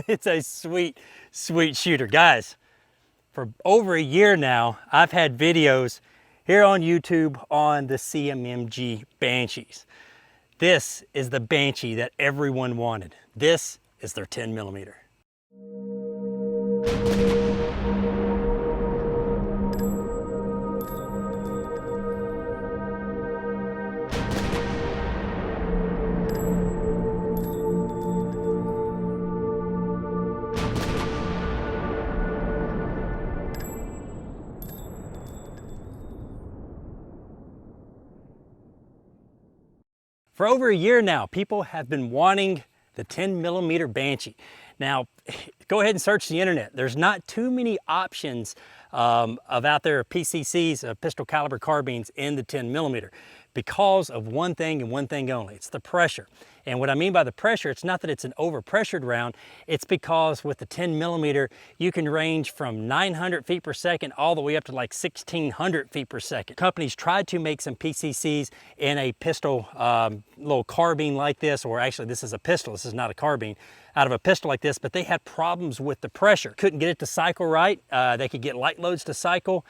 It's a sweet, sweet shooter. Guys, for over a year now, I've had videos here on YouTube on the CMMG Banshees. This is the Banshee that everyone wanted. This is their 10 millimeter. For over a year now, people have been wanting the 10 millimeter Banshee. Now, go ahead and search the internet. There's not too many options of out there PCCs, pistol caliber carbines in the 10 millimeter because of one thing and one thing only. It's the pressure. And what I mean by the pressure, it's not that it's an overpressured round, it's because with the 10 millimeter, you can range from 900 feet per second all the way up to like 1600 feet per second. Companies tried to make some PCCs in a pistol little carbine like this, or actually this is a pistol, this is not a carbine, out of a pistol like this, but they had problems with the pressure. Couldn't get it to cycle right. They could get light loads to cycle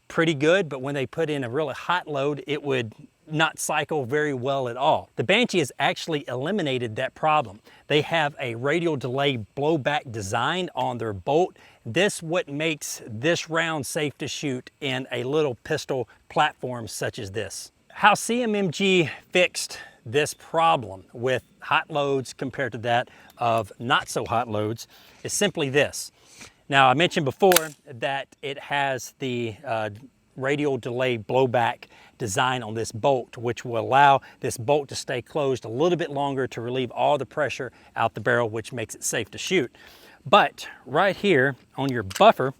pretty good, but when they put in a really hot load, it would not cycle very well at all. The Banshee has actually eliminated that problem. They have a radial delay blowback design on their bolt. This what makes this round safe to shoot in a little pistol platform such as this. How CMMG fixed this problem with hot loads compared to that of not so hot loads is simply this. Now, I mentioned before that it has the radial delay blowback design on this bolt, which will allow this bolt to stay closed a little bit longer to relieve all the pressure out the barrel, which makes it safe to shoot. But right here on your buffer,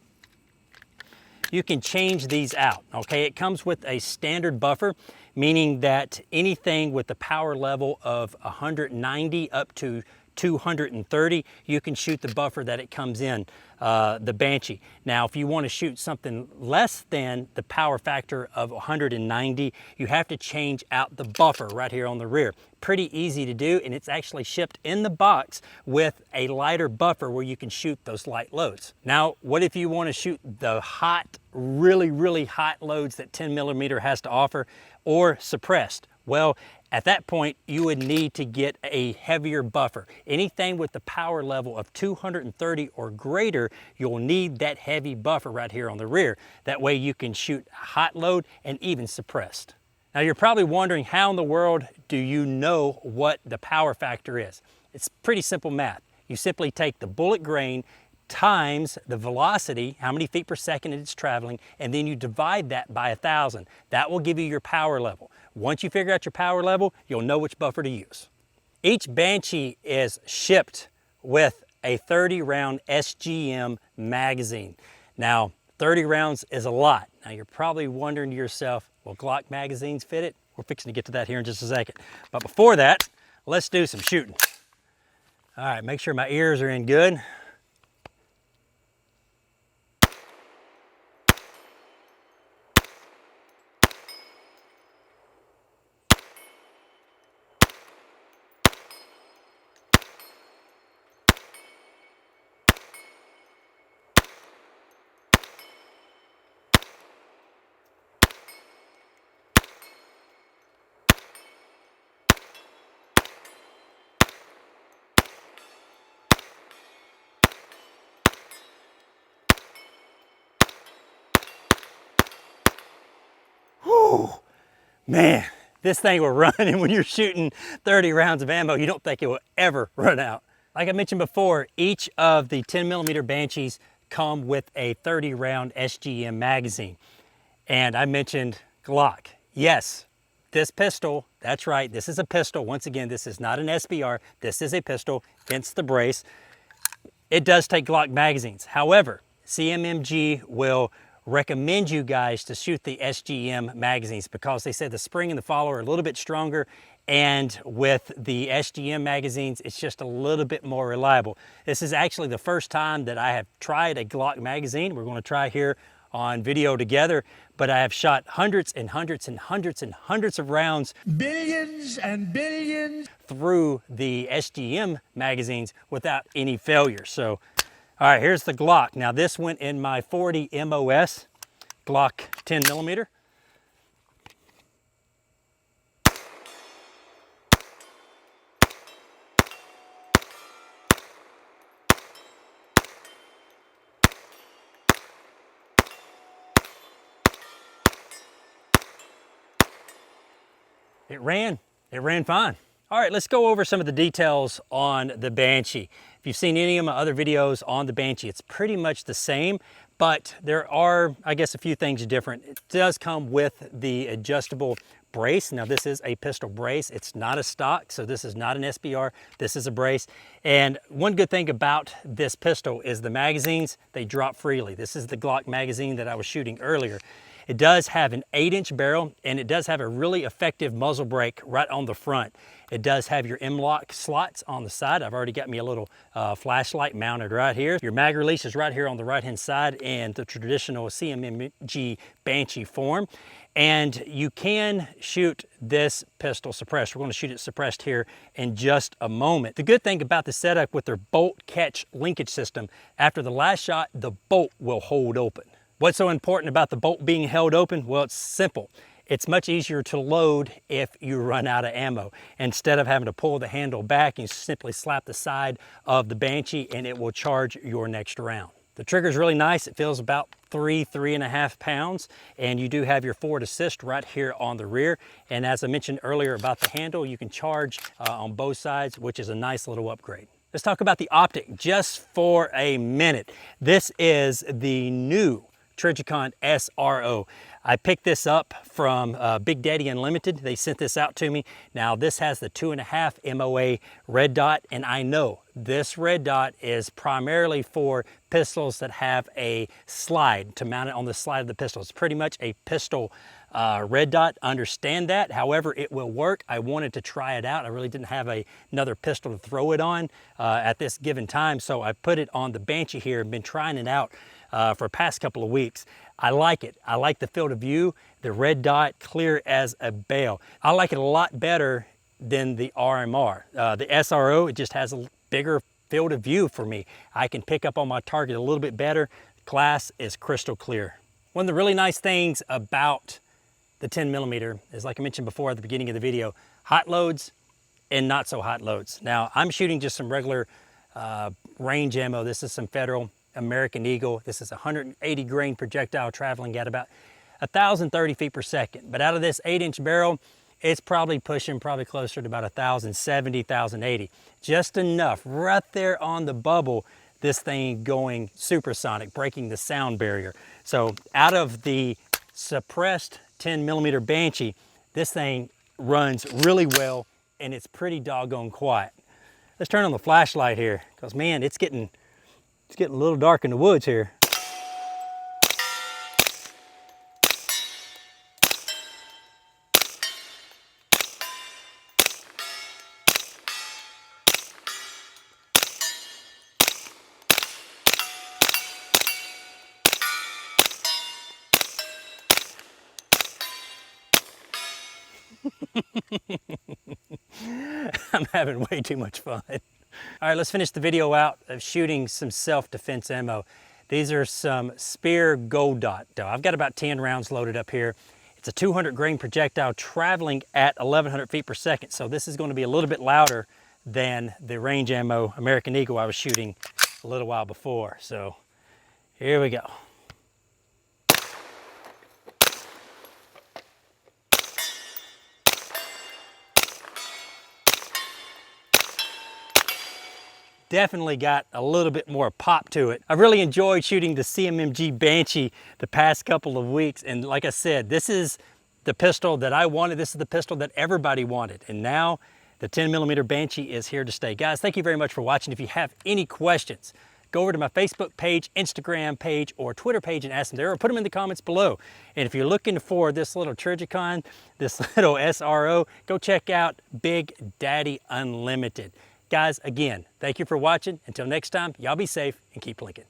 you can change these out, okay? It comes with a standard buffer, meaning that anything with the power level of 190 up to 230, you can shoot the buffer that it comes in, the Banshee. Now, if you want to shoot something less than the power factor of 190, you have to change out the buffer right here on the rear. Pretty easy to do, and it's actually shipped in the box with a lighter buffer where you can shoot those light loads. Now, what if you want to shoot the hot, really, really hot loads that 10 millimeter has to offer, or suppressed? Well, at that point, you would need to get a heavier buffer. Anything with the power level of 230 or greater, you'll need that heavy buffer right here on the rear. That way you can shoot hot load and even suppressed. Now, you're probably wondering, how in the world do you know what the power factor is? It's pretty simple math. You simply take the bullet grain times the velocity, how many feet per second it's traveling, and then you divide that by 1,000. That will give you your power level. Once you figure out your power level, you'll know which buffer to use. Each Banshee is shipped with a 30 round SGM magazine. Now, 30 rounds is a lot. Now, you're probably wondering to yourself, will Glock magazines fit it? We're fixing to get to that here in just a second. But before that, let's do some shooting. All right, make sure my ears are in good. Whew, man, this thing will run, and when you're shooting 30 rounds of ammo, you don't think it will ever run out. Like I mentioned before, each of the 10 millimeter Banshees come with a 30 round SGM magazine. And I mentioned Glock. Yes, this pistol, that's right, this is a pistol. Once again, this is not an SBR, this is a pistol, hence the brace. It does take Glock magazines. However, CMMG will recommend you guys to shoot the SGM magazines because they said the spring and the follow are a little bit stronger, and with the SGM magazines, it's just a little bit more reliable. This is actually the first time that I have tried a Glock magazine. We're going to try here on video together, but I have shot hundreds and hundreds and hundreds and hundreds of rounds, billions and billions, through the SGM magazines without any failure. So, all right, here's the Glock. Now this went in my 40 MOS Glock 10 millimeter. It ran fine. All right, let's go over some of the details on the Banshee. If you've seen any of my other videos on the Banshee, it's pretty much the same, but there are, I guess, a few things different. It does come with the adjustable brace. Now this is a pistol brace. It's not a stock, so this is not an SBR. This is a brace. And one good thing about this pistol is the magazines, they drop freely. This is the Glock magazine that I was shooting earlier. It does have an 8-inch barrel, and it does have a really effective muzzle brake right on the front. It does have your M-LOK slots on the side. I've already got me a little flashlight mounted right here. Your mag release is right here on the right-hand side in the traditional CMMG Banshee form. And you can shoot this pistol suppressed. We're going to shoot it suppressed here in just a moment. The good thing about the setup with their bolt catch linkage system, after the last shot, the bolt will hold open. What's so important about the bolt being held open? Well, it's simple. It's much easier to load if you run out of ammo. Instead of having to pull the handle back, you simply slap the side of the Banshee and it will charge your next round. The trigger is really nice. It feels about 3.5 pounds, and you do have your forward assist right here on the rear. And as I mentioned earlier about the handle, you can charge on both sides, which is a nice little upgrade. Let's talk about the optic just for a minute. This is the new Trijicon SRO. I picked this up from Big Daddy Unlimited. They sent this out to me. Now this has the 2.5 MOA red dot, and I know this red dot is primarily for pistols that have a slide, to mount it on the slide of the pistol. It's pretty much a pistol red dot, understand that. However, it will work. I wanted to try it out. I really didn't have another pistol to throw it on at this given time, so I put it on the Banshee here and been trying it out for the past couple of weeks. I like it. I like the field of view, the red dot, clear as a bell. I like it a lot better than the RMR. The SRO, it just has a bigger field of view for me. I can pick up on my target a little bit better. Glass is crystal clear. One of the really nice things about the 10 millimeter is, like I mentioned before at the beginning of the video, hot loads and not so hot loads. Now I'm shooting just some regular range ammo. This is some Federal American Eagle. This is 180 grain projectile traveling at about 1,030 feet per second. But out of this 8-inch barrel, it's probably pushing closer to about 1,070, 1,080. Just enough right there on the bubble, this thing going supersonic, breaking the sound barrier. So out of the suppressed 10 millimeter Banshee, this thing runs really well and it's pretty doggone quiet. Let's turn on the flashlight here, because man, it's getting a little dark in the woods here. I'm having way too much fun. All right, let's finish the video out of shooting some self-defense ammo. These are some Spear Gold Dot. I've got about 10 rounds loaded up here. It's a 200 grain projectile traveling at 1,100 feet per second. So this is going to be a little bit louder than the range ammo American Eagle I was shooting a little while before. So here we go. Definitely got a little bit more pop to it. I've really enjoyed shooting the CMMG Banshee the past couple of weeks, and like I said, this is the pistol that I wanted. This is the pistol that everybody wanted, and now the 10 millimeter Banshee is here to stay. Guys, thank you very much for watching. If you have any questions, go over to my Facebook page, Instagram page, or Twitter page and ask them there, or put them in the comments below. And if you're looking for this little Trijicon, this little SRO, go check out Big Daddy Unlimited. Guys, again, thank you for watching. Until next time, y'all be safe and keep blinking.